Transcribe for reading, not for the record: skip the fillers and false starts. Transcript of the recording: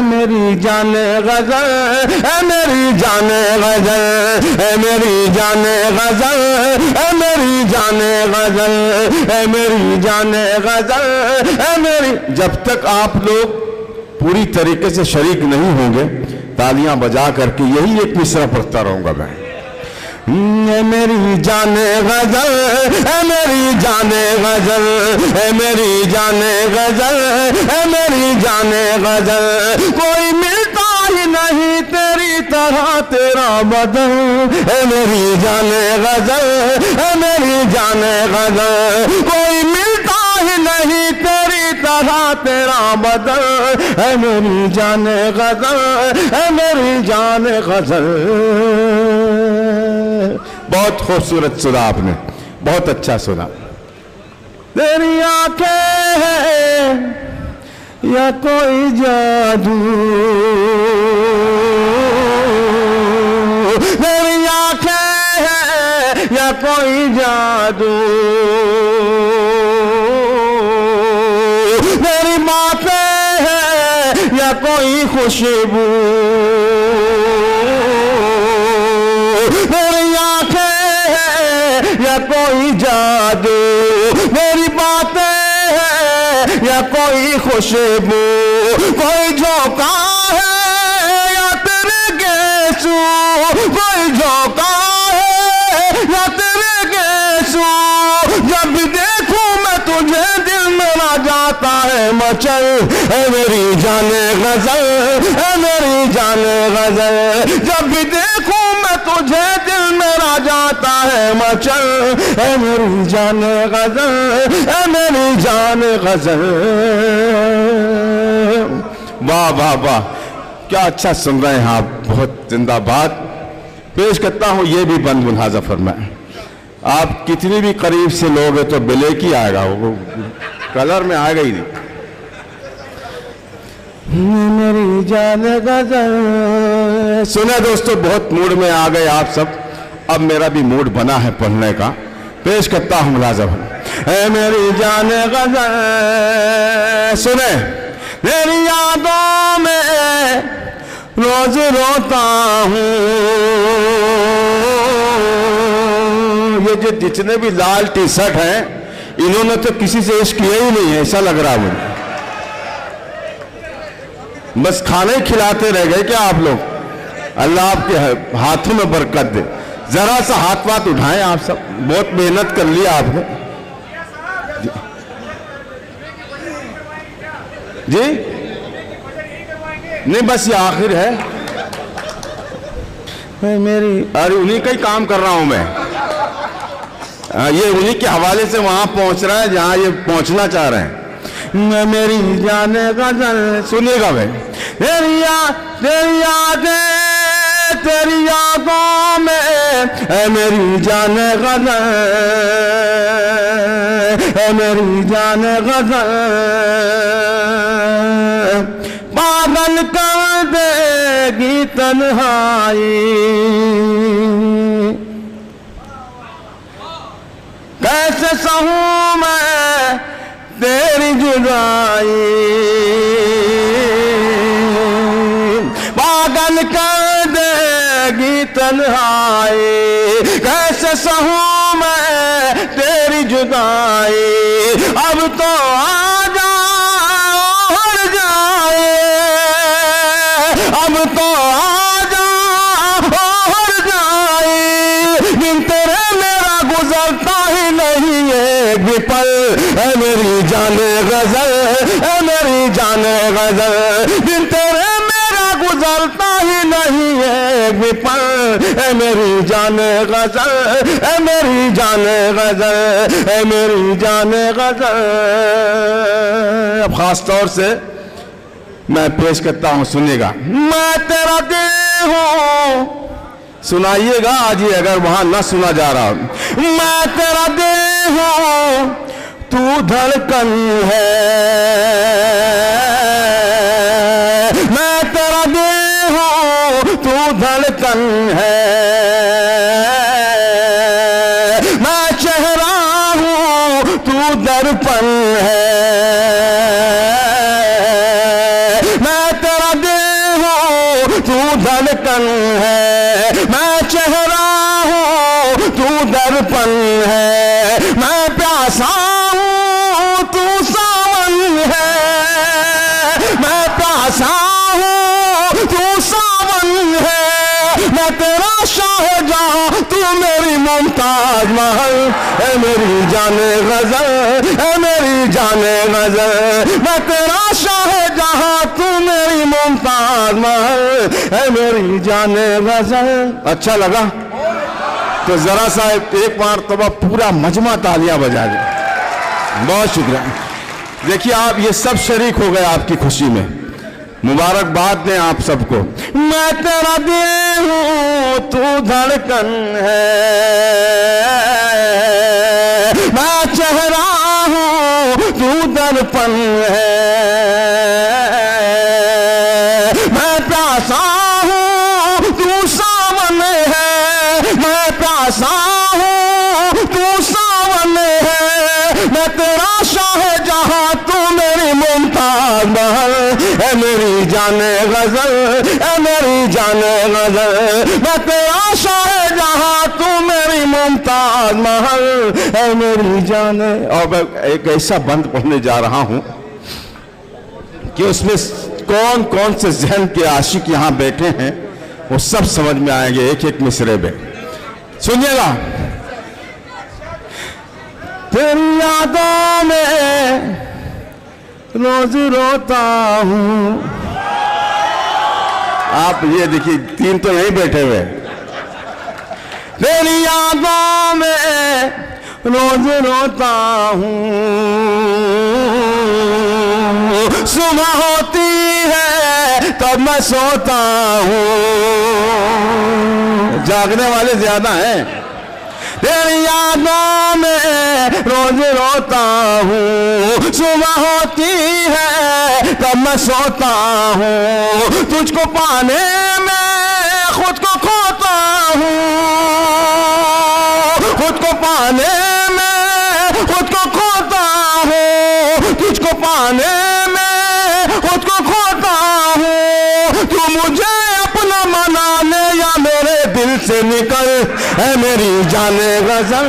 मेरी जाने गजल, ऐ मेरी जाने गजल, ऐ मेरी जाने गजल, ऐ मेरी जाने गजल, ऐ मेरी जाने गजल, ऐ मेरी। जब तक आप लोग पूरी तरीके से शरीक नहीं होंगे तालियां बजा करके यही एक मिसरा पढ़ता रहूंगा मैं। ऐ मेरी जाने गजल, ऐ मेरी जाने गजल, ऐ मेरी जाने गजल, ऐ मेरी जाने गजल। कोई मिलता ही नहीं तेरी तरह तेरा बदल, ऐ मेरी जाने गजल, ऐ मेरी जाने गजल। कोई मिलता ही नहीं तेरी तरह तेरा बदल, ऐ मेरी जाने गजल, ऐ मेरी जाने गजल। बहुत खूबसूरत सुना आपने, बहुत अच्छा सुना। तेरी आंखें हैं या कोई जादू, तेरी आंखें हैं या कोई जादू, तेरी बातें हैं या कोई खुशबू, या कोई जादू, मेरी बातें हैं या कोई खुशबू। कोई झोंका है या तेरे गेसू, कोई झोंका है या तेरे गेसू। जब भी देखूं मैं तुझे दिल मेरा जाता है मचल, है मेरी जाने गजल, है मेरी जाने गजल। जब भी देखूं मैं तुझे दिल मेरा जाता है मचल, है मेरी जाने गजल, है मेरी जाने गजल। वाह वाह वाह, क्या अच्छा सुन रहे हैं आप, बहुत जिंदाबाद। पेश करता हूं ये भी बंद मुलाजा फरमाए। आप कितनी भी करीब से लोग हैं तो ब्लैक ही आएगा, वो कलर में आएगा ही नहीं। मेरी जाने गजल सुने दोस्तों, बहुत मूड में आ गए आप सब। अब मेरा भी मूड बना है पढ़ने का, पेश करता हूं मुलाज़म। है मेरी जाने गजल सुने, मेरी यादों में रोज रोता हूँ। ये जो जितने भी लाल टी शर्ट हैं इन्होंने तो किसी से इश्क किया ही नहीं है, ऐसा लग रहा मुझे। बस खाना ही खिलाते रह गए क्या आप लोग? अल्लाह आपके हाथों में बरकत दे। जरा सा हाथ वाथ उठाएं आप सब, बहुत मेहनत कर लिया आपने जी। नहीं बस ये आखिर है मेरी, अरे उन्हीं का ही काम कर रहा हूं मैं। ये उन्हीं के हवाले से वहां पहुंच रहा है जहां ये पहुंचना चाह रहे हैं। मेरी जाने गजल सुनिएगा भाई। तेरी यादें तेरी यादों में है मेरी जाने गजल, है मेरी जाने गजल। पागल कर देगी तन्हाई, कैसे सहूं मैं तेरी जुदाई। पागल कर देगी तन्हाई, कैसे सहूं मैं तेरी जुदाई। अब तो आजा हर जाए, अब तो आजा हर जाए। दिन तेरे मेरा गुजरता ही नहीं एक भी पल, है मेरी जाने गजल, है मेरी जाने गजल। दिन तेरे मेरा गुजरता ही नहीं एक भी पल, है मेरी जाने गजल, है मेरी जाने गजल, है मेरी जाने गजल। अब खास तौर से मैं पेश करता हूं, सुनिएगा। मैं तेरा दिल हूं, सुनाइएगा आज ही अगर वहां ना सुना जा रहा। मैं तेरा दिल हूं, तू धड़कन है। मैं तेरा दिल हूं, तू धड़कन है। मैं चेहरा हूं, तू दर्पण है। मैं तेरा दिल धड़कन है, मैं चेहरा हूँ तू दर्पण है, मैं प्यासा हूँ तू सावन है, मैं प्यासा हूँ तू सावन है, मैं तेरा शाहजहां तू मेरी मुमताज महल, है मेरी जाने गजल, है मेरी जाने गजल, मैं तेरा शाहजहां तू मेरी मुमताज महल, है मेरी जाने गजल। अच्छा लगा तो जरा सा एक बार तो पूरा मजमा तालियां बजा दे। बहुत शुक्रिया। देखिए आप ये सब शरीक हो गए आपकी खुशी में, मुबारकबाद दें आप सबको। मैं तेरा दिल हूँ तू धड़कन है, मैं चेहरा हूँ तू दर्पण है, मैं प्यासा हूँ तू सावन है, मैं प्यासा हूँ तू सावन है, मैं तेरा शाहजहां तू मेरी मुमताज महल, है मेरी जाने गजल, है मेरी जाने गजल, मैं तेरा शाहजहां तू मेरी मुमताज महल, है मेरी जाने। और मैं एक ऐसा बंद पढ़ने जा रहा हूं कि उसमें कौन कौन से जहन के आशिक यहां बैठे हैं वो सब समझ में आएंगे एक एक मिसरे में। सुनिएगा। तेरी यादों में रोज रोता हूं। आप ये देखिए तीन तो यहीं बैठे हुए। तेरी यादों में रोज रोता हूं, सुबह होती है तब मैं सोता हूं। जागने वाले ज्यादा हैं। तेरी यादों में रोज रोता हूँ, सुबह होती है तब मैं सोता हूँ। तुझको पाने में खुद को खोता हूँ, खुद को पाने में खुद को खोता हूँ। तुझको पाने में खुद को खोता हूँ। तू मुझे अपना मना ले या मेरे दिल से निकल, है मेरी जाने गजल।